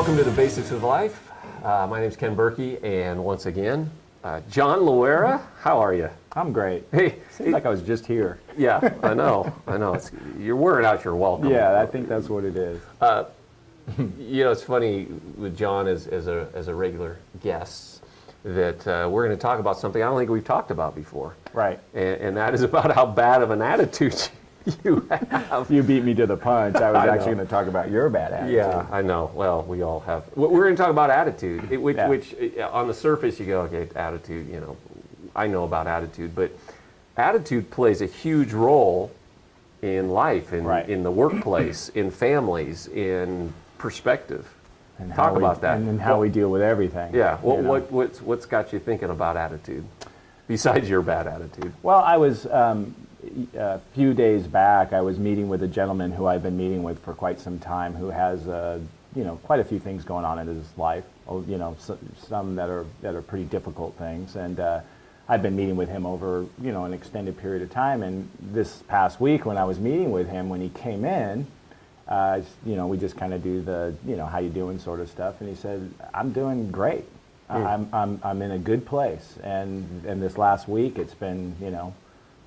Welcome to the Basics of Life. My name's Ken Burkey, and once again, John Loera. How are you? I'm great. Hey, Seems like I was just here. Yeah, I know. You're wearing out your welcome. Yeah, I think that's what it is. It's funny with John as a regular guest that we're going to talk about something I don't think we've talked about before. Right. And that is about how bad of an attitude you have. You beat me to the punch. I was actually going to talk about your bad attitude. Yeah, I know. Well, we all have. We're going to talk about attitude, which on the surface you go, okay, attitude, I know about attitude, but attitude plays a huge role in life, in the workplace, in families, in perspective. And Talk about that. And how we deal with everything. Yeah. What's got you thinking about attitude, besides your bad attitude? Well, I was, a few days back, I was meeting with a gentleman who I've been meeting with for quite some time who has, quite a few things going on in his life, some that are pretty difficult things. And I've been meeting with him over, an extended period of time. And this past week when I was meeting with him, when he came in, we just kind of do the, how you doing sort of stuff. And he said, I'm doing great. I'm in a good place. And this last week, it's been,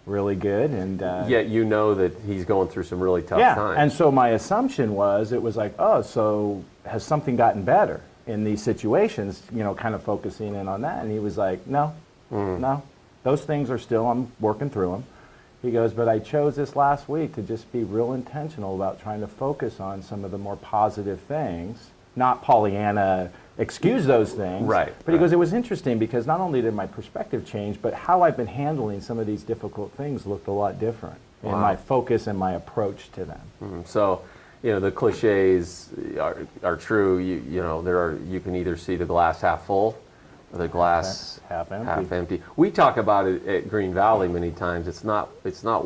really good. And yet you know that he's going through some really tough times. And so my assumption was, it was like, oh, so has something gotten better in these situations, kind of focusing in on that. And he was like, no, those things are still, I'm working through them. He goes, but I chose this last week to just be real intentional about trying to focus on some of the more positive things, not Pollyanna, excuse those things. Right. But he goes, it was interesting because not only did my perspective change, but how I've been handling some of these difficult things looked a lot different in my focus and my approach to them. So, the cliches are true. You can either see the glass half full or the glass half empty. We talk about it at Green Valley many times. It's not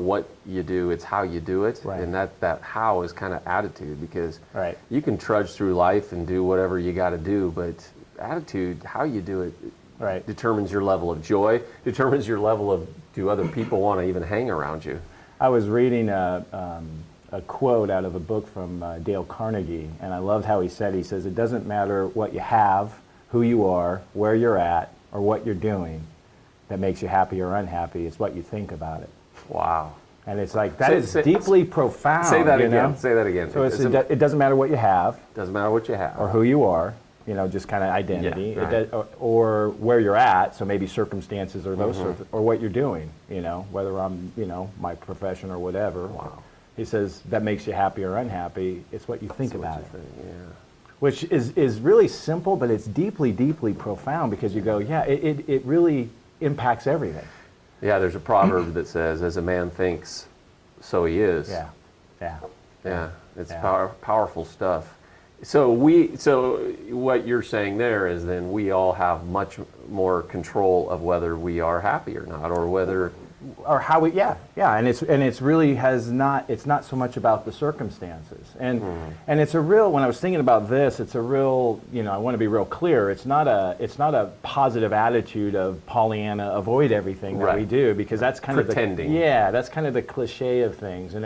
what you do, it's how you do it. Right. And that how is kind of attitude, because Right. you can trudge through life and do whatever you got to do, but attitude, how you do it, Right. determines your level of joy, determines your level of, do other people want to even hang around you? I was reading a quote out of a book from Dale Carnegie, and I loved how he says, it doesn't matter what you have, who you are, where you're at, or what you're doing that makes you happy or unhappy. It's what you think about it. Wow. And it's like, that is deeply profound. Say that again. Say that again. So it doesn't matter what you have. Doesn't matter what you have. Or who you are, just kind of identity. Yeah, right. Or where you're at, so maybe circumstances or those sorts of, or what you're doing, whether I'm, my profession or whatever. Wow. He says, that makes you happy or unhappy. It's what you think about it. Yeah. Which is really simple, but it's deeply, deeply profound, because you go, it really impacts everything. Yeah, there's a proverb that says, as a man thinks, so he is. Yeah. It's powerful stuff. So what you're saying there is then we all have much more control of whether we are happy or not, or whether... Or how we, and it's really it's not so much about the circumstances, and it's a real. When I was thinking about this, it's a real. I want to be real clear. It's not a positive attitude of Pollyanna, avoid everything that we do, because that's kind pretending. That's kind of the cliche of things. And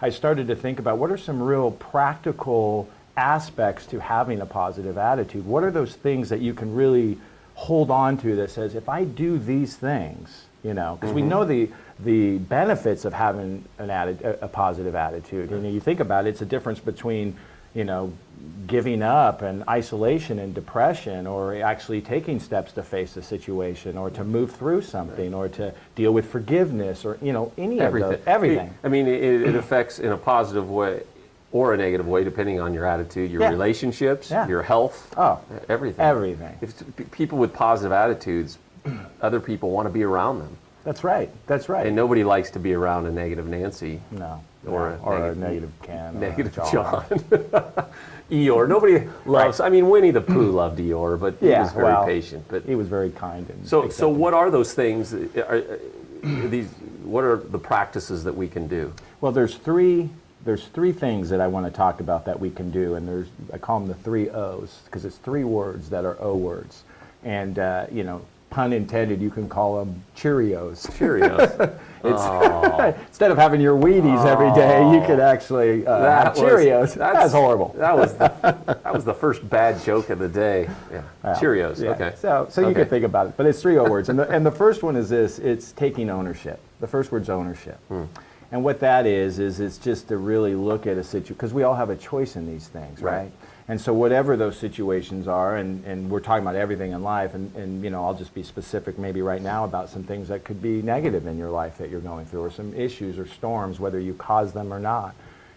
I started to think about what are some real practical aspects to having a positive attitude. What are those things that you can really hold on to that says, if I do these things, because we know the benefits of having a positive attitude. You think about it, it's a difference between, giving up and isolation and depression, or actually taking steps to face a situation, or to move through something, or to deal with forgiveness, or, any of those, everything. I mean, it affects in a positive way or a negative way, depending on your attitude, your relationships, your health, everything. Everything. If people with positive attitudes, other people want to be around them. That's right. And nobody likes to be around a negative Nancy. No. Or a negative Ken. Negative John. Eeyore. Nobody loves... Right. I mean, Winnie the Pooh loved Eeyore, but he was very patient. But he was very kind. And so what are those things? What are the practices that we can do? Well, there's three things that I want to talk about that we can do, and I call them the 3 O's, because it's 3 words that are O words. And, pun intended, you can call them Cheerios. Cheerios. Instead of having your Wheaties every day, you could actually have Cheerios. That's horrible. That was the first bad joke of the day. Yeah. Cheerios. Yeah. Okay. So you can think about it, but it's 3 O words, and the first one is this: it's taking ownership. The first word's ownership. And what that is it's just to really look at a situation, because we all have a choice in these things, right? And so whatever those situations are, and we're talking about everything in life, and you know, I'll just be specific maybe right now about some things that could be negative in your life that you're going through, or some issues or storms, whether you cause them or not.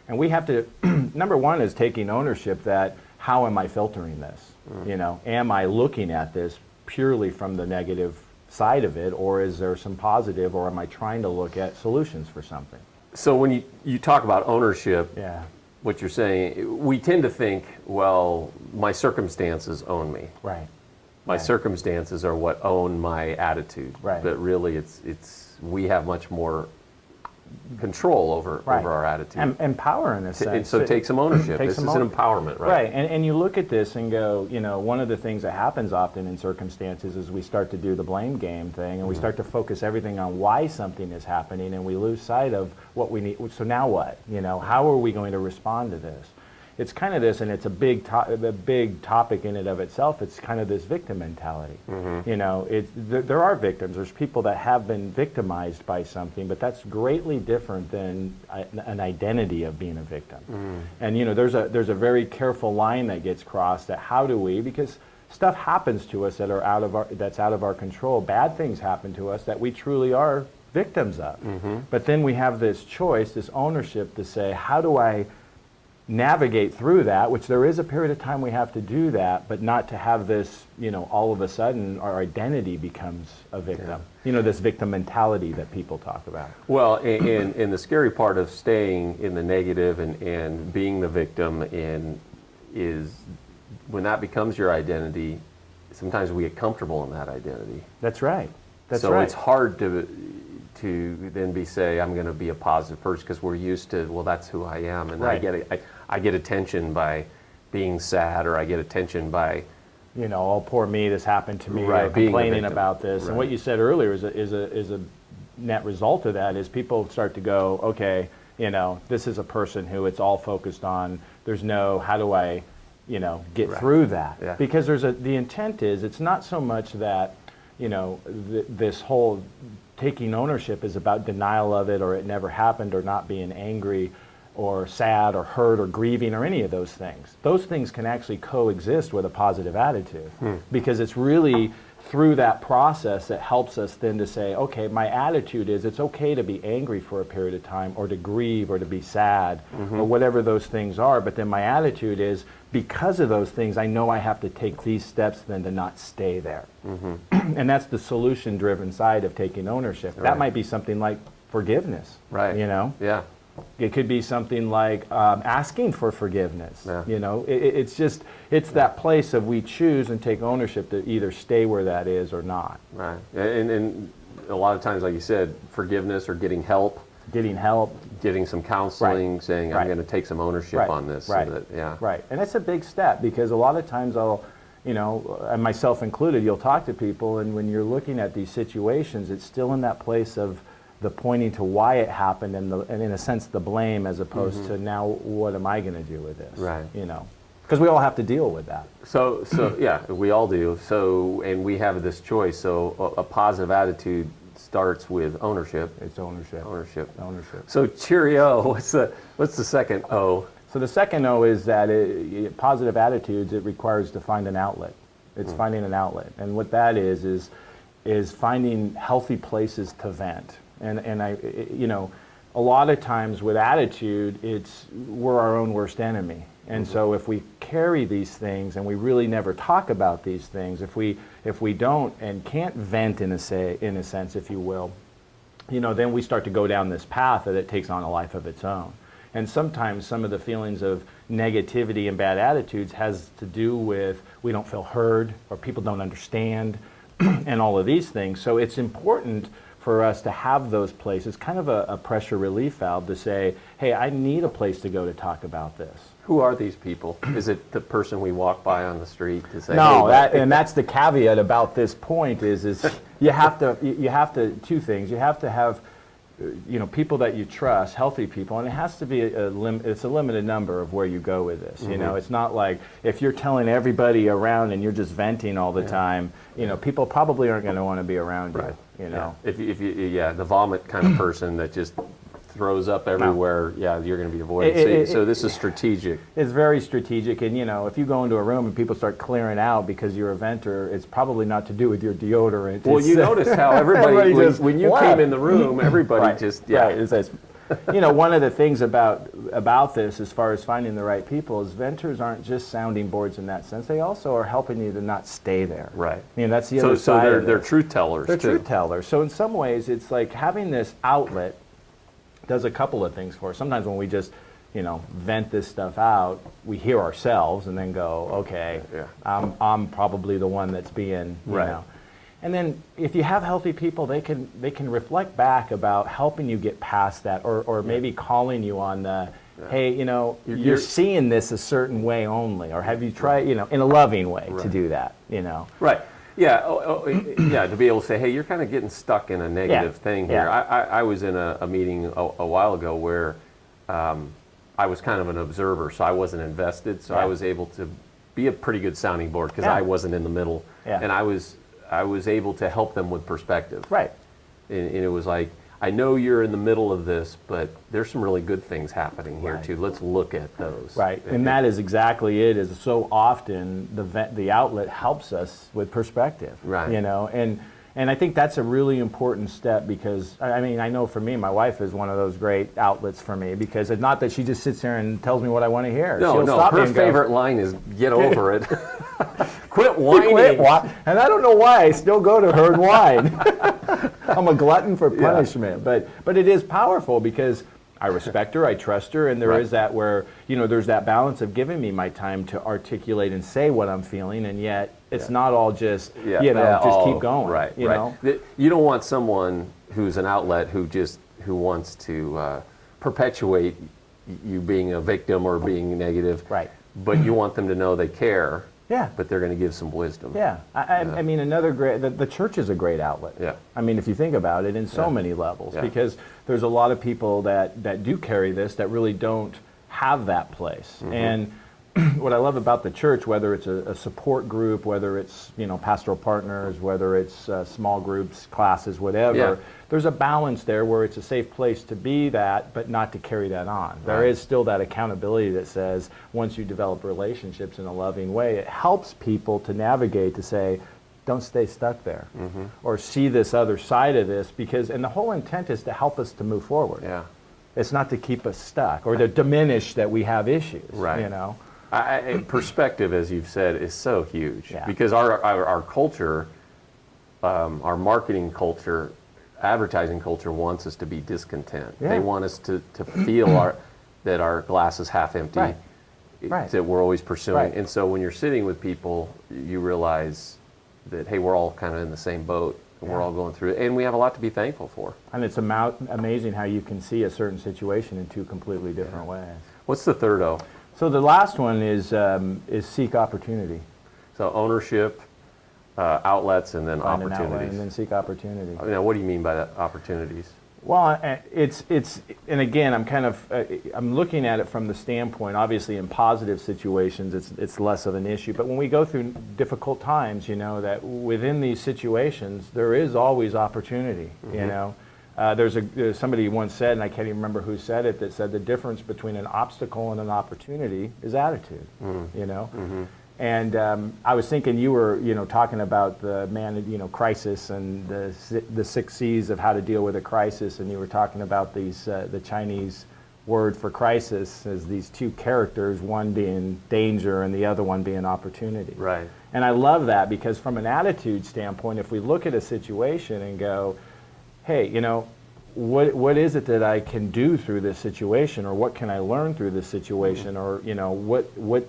And we have to, number one is taking ownership that, how am I filtering this? You know, am I looking at this purely from the negative side of it, or is there some positive, or am I trying to look at solutions for something? So when you talk about ownership, Yeah. what you're saying, we tend to think, well, my circumstances own me. Right. My circumstances are what own my attitude. Right. But really, it's we have much more control over our attitude. And power in a sense. And so take some ownership. This is an empowerment, right? Right, and you look at this and go, you know, one of the things that happens often in circumstances is we start to do the blame game thing, and we start to focus everything on why something is happening, and we lose sight of what we need. So now what? You know, how are we going to respond to this? It's kind of this, and it's a big topic in and of itself. It's kind of this victim mentality. You know, there are victims. There's people that have been victimized by something, but that's greatly different than an identity of being a victim. And you know, there's a very careful line that gets crossed. That how do we? Because stuff happens to us that's out of our control. Bad things happen to us that we truly are victims of. But then we have this choice, this ownership to say, how do I navigate through that, which there is a period of time we have to do that, but not to have this, you know, all of a sudden our identity becomes a victim. You know, this victim mentality that people talk about. Well, and the scary part of staying in the negative and being the victim is when that becomes your identity, sometimes we get comfortable in that identity. That's right. So it's hard to then say I'm going to be a positive person, because we're used to, well, that's who I am, and I get attention by being sad, or I get attention by, you know, oh, poor me, this happened to me, right, or complaining about this. And what you said earlier is a net result of that is people start to go, okay, you know, this is a person who it's all focused on. There's no, how do I, you know, get through that? Because the intent is, it's not so much that, you know, this whole taking ownership is about denial of it, or it never happened, or not being angry or sad or hurt or grieving or any of those things. Those things can actually coexist with a positive attitude, because it's really through that process that helps us then to say, okay, my attitude is it's okay to be angry for a period of time, or to grieve, or to be sad, or whatever those things are, but then my attitude is, because of those things, I know I have to take these steps then to not stay there. And that's the solution-driven side of taking ownership. That might be something like forgiveness, you know? Yeah. It could be something like asking for forgiveness. You know, it's that place of we choose and take ownership to either stay where that is or not. Right. And a lot of times, like you said, forgiveness or getting help, getting some counseling, saying I'm going to take some ownership on this. Right. And that's a big step, because a lot of times you know, and myself included, you'll talk to people, and when you're looking at these situations, it's still in that place of the pointing to why it happened, and in a sense the blame, as opposed to now what am I going to do with this? Right. You know, because we all have to deal with that. So yeah, we all do. So, and we have this choice. So a positive attitude starts with ownership. It's ownership. So Cheerio. What's the second O? So the second O is that positive attitudes, it requires to find an outlet. It's finding an outlet, and what that is finding healthy places to vent. And you know, a lot of times with attitude, we're our own worst enemy. And so if we carry these things and we really never talk about these things, if we don't and can't vent in a sense, if you will, you know, then we start to go down this path that it takes on a life of its own. And sometimes some of the feelings of negativity and bad attitudes has to do with we don't feel heard, or people don't understand, and all of these things. So it's important for us to have those places, kind of a pressure relief valve to say, hey, I need a place to go to talk about this. Who are these people? Is it the person we walk by on the street to say? No, hey, and that's the caveat about this point is you have to two things. You have to have people that you trust, healthy people, and it has to be it's a limited number of where you go with this. Mm-hmm. It's not like if you're telling everybody around and you're just venting all the time. People probably aren't going to want to be around you. Right. Yeah. If you the vomit kind of person that just throws up everywhere, you're going to be avoided. So this is strategic. It's very strategic, and if you go into a room and people start clearing out because you're a venter, it's probably not to do with your deodorant. Well, you notice how everybody when you came in the room, everybody right. just Right. One of the things about this, as far as finding the right people, is venters aren't just sounding boards in that sense. They also are helping you to not stay there. Right. That's the other side. So they're truth tellers. They're too. truth tellers. So in some ways, it's like having this outlet does a couple of things for us. Sometimes when we just, vent this stuff out, we hear ourselves and then go, okay, I'm probably the one that's being, right. And then if you have healthy people, they can reflect back about helping you get past that, or maybe calling you on the, hey, you're seeing this a certain way only, or have you tried, in a loving way to do that, Right. Yeah, to be able to say, hey, you're kind of getting stuck in a negative thing here. I was in a meeting a while ago where I was kind of an observer, so I wasn't invested, so I was able to be a pretty good sounding board because I wasn't in the middle, and I was able to help them with perspective. Right. And it was like, I know you're in the middle of this, but there's some really good things happening here too. Let's look at those. Right, and that is exactly it. Is so often the outlet helps us with perspective. Right. And I think that's a really important step because I know for me, my wife is one of those great outlets for me because it's not that she just sits there and tells me what I want to hear. No, stop me her and go, favorite line is "Get over it." Quit whining. And I don't know why I still go to her and whine. I'm a glutton for punishment, but it is powerful because I respect her, I trust her, and there is that where, there's that balance of giving me my time to articulate and say what I'm feeling, and yet it's not all just, just keep going. Right, you know? You don't want someone who's an outlet who wants to perpetuate you being a victim or being negative. Right. But you want them to know they care. Yeah. But they're going to give some wisdom. Yeah. I mean, another great, the church is a great outlet. Yeah. I mean, if you think about it in so many levels, because there's a lot of people that do carry this that really don't have that place. Mm-hmm. And what I love about the church, whether it's a support group, whether it's, pastoral partners, whether it's small groups, classes, whatever, there's a balance there where it's a safe place to be that, but not to carry that on. Right. There is still that accountability that says once you develop relationships in a loving way, it helps people to navigate to say, don't stay stuck there, or see this other side of this, and the whole intent is to help us to move forward. Yeah. It's not to keep us stuck or to diminish that we have issues, right. Perspective, as you've said, is so huge because our culture, our marketing culture, advertising culture wants us to be discontent. Yeah. They want us to feel that our glass is half empty, that we're always pursuing. Right. And so when you're sitting with people, you realize that, hey, we're all kind of in the same boat, and we're all going through it, and we have a lot to be thankful for. And it's amazing how you can see a certain situation in two completely different ways. What's the third O? So the last one is seek opportunity. So ownership, outlets, and then Find opportunities. An outlet and then seek opportunity. Now, what do you mean by that, opportunities? Well, it's and again, I'm looking at it from the standpoint. Obviously, in positive situations, it's less of an issue. But when we go through difficult times, that within these situations, there is always opportunity. There's somebody once said, and I can't even remember who said it, that said the difference between an obstacle and an opportunity is attitude. And I was thinking you were, talking about the crisis and the 6 C's of how to deal with a crisis, and you were talking about these the Chinese word for crisis as these two characters, one being danger and the other one being opportunity. Right. And I love that because from an attitude standpoint, if we look at a situation and go, hey, what is it that I can do through this situation, or what can I learn through this situation, or what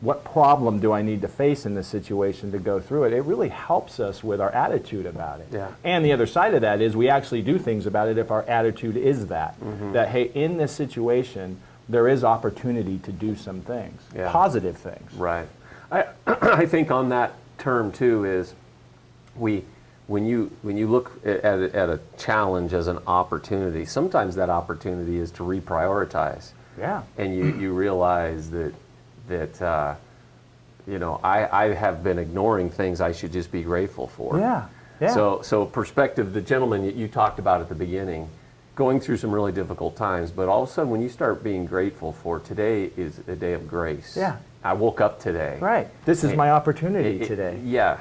what problem do I need to face in this situation to go through it? It really helps us with our attitude about it. Yeah. And the other side of that is we actually do things about it if our attitude is that. That, hey, in this situation, there is opportunity to do some things, positive things. Right. I think on that term too is when you look at a challenge as an opportunity, sometimes that opportunity is to reprioritize. Yeah. And you realize that I have been ignoring things I should just be grateful for. Yeah. Yeah. So perspective, the gentleman you talked about at the beginning, going through some really difficult times, but all of a sudden when you start being grateful for today is a day of grace. Yeah. I woke up today. Right. This is my opportunity today. Yeah.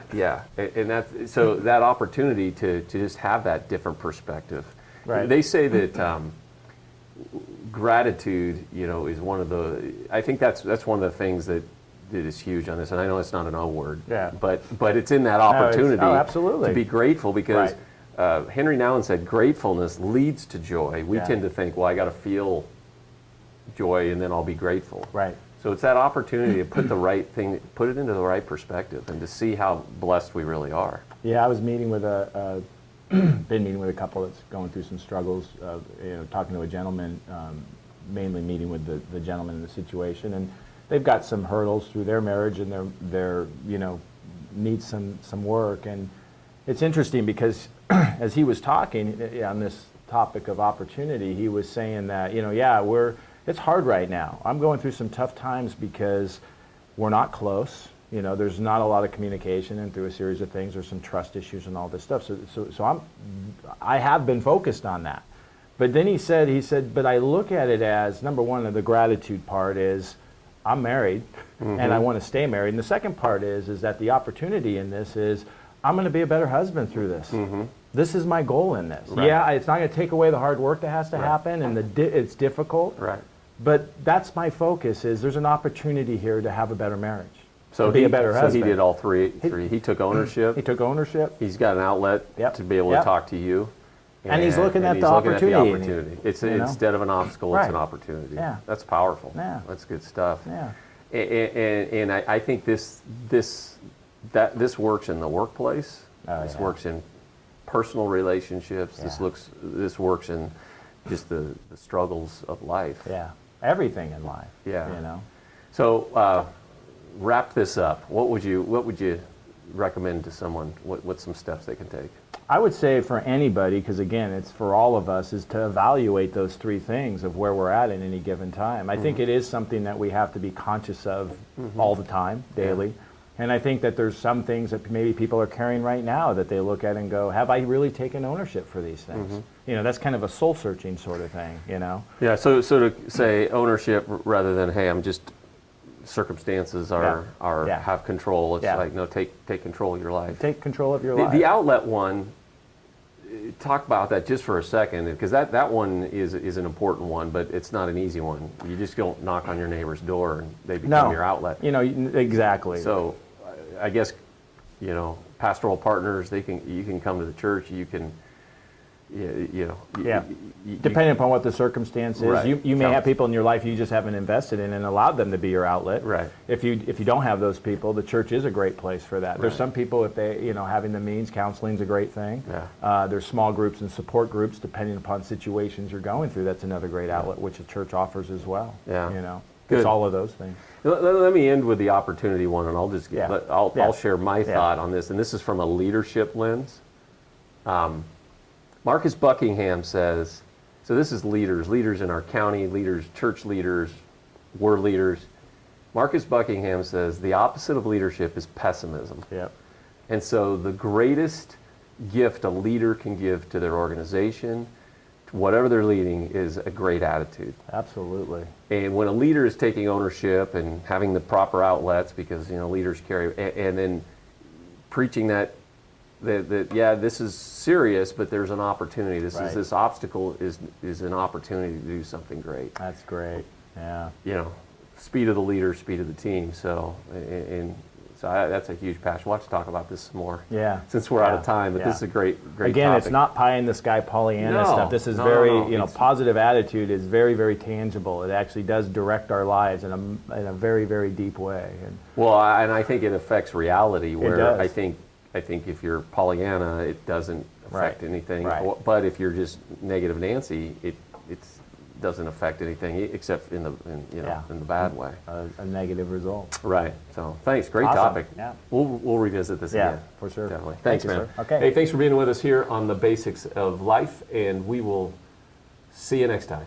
And that opportunity to just have that different perspective. Right. They say that gratitude, is one of the. I think that's one of the things that is huge on this. And I know it's not an O word. Yeah. But it's in that opportunity. Absolutely. To be grateful because. Right. Henry Nouwen said gratefulness leads to joy. We Yeah. tend to think, well, I got to feel joy and then I'll be grateful. Right. So it's that opportunity to put the right thing, put it into the right perspective, and to see how blessed we really are. Yeah, I was meeting with been meeting with a couple that's going through some struggles. Talking to a gentleman, mainly meeting with the gentleman in the situation, and they've got some hurdles through their marriage, and they're need some work. And it's interesting because as he was talking on this topic of opportunity, he was saying that it's hard right now. I'm going through some tough times because we're not close. There's not a lot of communication, and through a series of things, there's some trust issues and all this stuff. So I have been focused on that. But then he said, but I look at it as, number one, the gratitude part is I'm married and I want to stay married. And the second part is that the opportunity in this is I'm going to be a better husband through this. This is my goal in this. Right. Yeah, it's not going to take away the hard work that has to happen, and it's difficult. Right. But that's my focus, is there's an opportunity here to have a better marriage. So to be a better husband. So he did all three. He took ownership. He took ownership. He's got an outlet to be able to talk to you. And he's looking at the opportunity. It's instead of an obstacle, it's an opportunity. Yeah. That's powerful. Yeah. That's good stuff. Yeah. And I think this works in the workplace. This works in personal relationships. Yeah. This works in just the struggles of life. Yeah. Everything in life. Yeah. So wrap this up. What would you recommend to someone? What's some steps they can take? I would say for anybody, because again, it's for all of us, is to evaluate those three things of where we're at any given time. I think it is something that we have to be conscious of all the time, daily. Yeah. And I think that there's some things that maybe people are carrying right now that they look at and go, have I really taken ownership for these things? That's kind of a soul-searching sort of thing, Yeah, so to say ownership rather than, hey, I'm just, circumstances have control. It's like, no, take control of your life. Take control of your life. The outlet one, talk about that just for a second, because that one is an important one, but it's not an easy one. You just don't knock on your neighbor's door and they become your outlet. Exactly. So I guess, pastoral partners, you can come to the church, you can, depending upon what the circumstance is, right. you may have people in your life you just haven't invested in and allowed them to be your outlet. Right. If you don't have those people, the church is a great place for that. Right. There's some people, if they having the means, counseling's a great thing. Yeah. There's small groups and support groups depending upon situations you're going through. That's another great outlet which the church offers as well. Yeah. It's all of those things. Let me end with the opportunity one, and I'll share my thought on this, and this is from a leadership lens. Marcus Buckingham says, so this is leaders in our county, leaders, church leaders, we're leaders. Marcus Buckingham says, the opposite of leadership is pessimism. Yep. And so the greatest gift a leader can give to their organization, to whatever they're leading, is a great attitude. Absolutely. And when a leader is taking ownership and having the proper outlets, because leaders carry, and then preaching that this is serious, but there's an opportunity. This obstacle is an opportunity to do something great. That's great. Yeah. Speed of the leader, speed of the team. So, and So that's a huge passion. We'll have to talk about this some more. Yeah. Since we're out of Yeah. time, but Yeah. this is a great Again, topic. it's not pie in the sky Pollyanna No, stuff. This is no, very, no. you know, positive attitude is very, very tangible. It actually does direct our lives in a very, very deep way. And Well, and I think it affects reality. Where does. I think if you're Pollyanna, it doesn't affect Right. anything. Right. But if you're just negative Nancy, it doesn't affect anything except in the Yeah. in the bad way. a negative result. Right. So thanks. Great Awesome. topic. Yeah. We'll revisit this Yeah, again. for sure. Definitely. Thank Thanks, you, man. sir. Okay. Hey, thanks for being with us here on the basics of life, and we will see you next time.